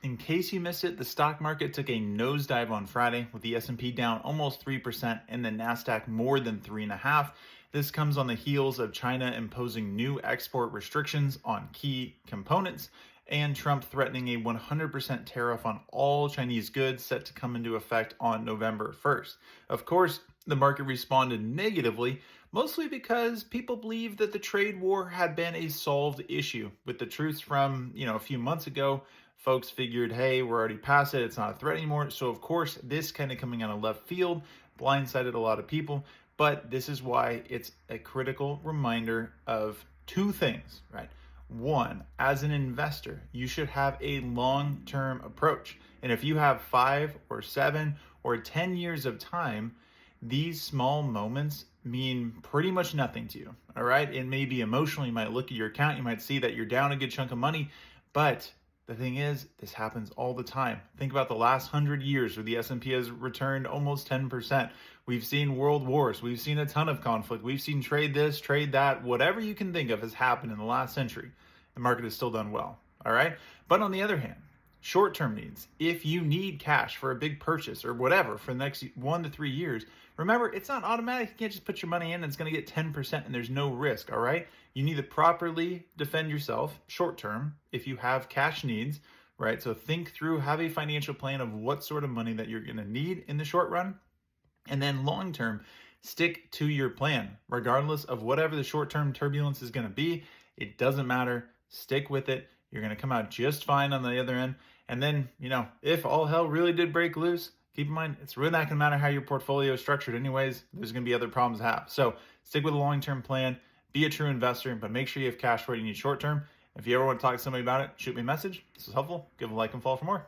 In case you missed it, the stock market took a nosedive on Friday with the S&P down almost 3% and the Nasdaq more than 3.5%. This comes on the heels of China imposing new export restrictions on key components and Trump threatening a 100% tariff on all Chinese goods set to come into effect on November 1st. Of course, the market responded negatively, mostly because people believe that the trade war had been a solved issue. With the truths from, a few months ago, folks figured, hey, we're already past it. It's not a threat anymore. So, of course, this kind of coming out of left field blindsided a lot of people. But this is why it's a critical reminder of two things, right? One, as an investor, you should have a long-term approach. And if you have 5 or 7 or 10 years of time, these small moments mean pretty much nothing to you, all right? It may be emotional. You might look at your account. You might see that you're down a good chunk of money, but the thing is, this happens all the time. Think about the last 100 years where the S&P has returned almost 10%. We've seen world wars. We've seen a ton of conflict. We've seen trade this, trade that. Whatever you can think of has happened in the last century. The market has still done well, all right? But on the other hand, short-term needs, if you need cash for a big purchase or whatever for the next 1 to 3 years, remember, it's not automatic. You can't just put your money in and it's going to get 10% and there's no risk, all right? You need to properly defend yourself short-term if you have cash needs, right? So think through, have a financial plan of what sort of money that you're going to need in the short run. And then long-term, stick to your plan, regardless of whatever the short-term turbulence is going to be. It doesn't matter. Stick with it. You're going to come out just fine on the other end. And then, if all hell really did break loose, keep in mind, it's really not going to matter how your portfolio is structured anyways. There's going to be other problems to have. So stick with a long-term plan, be a true investor, but make sure you have cash for what you need short-term. If you ever want to talk to somebody about it, shoot me a message. This is helpful. Give a like and follow for more.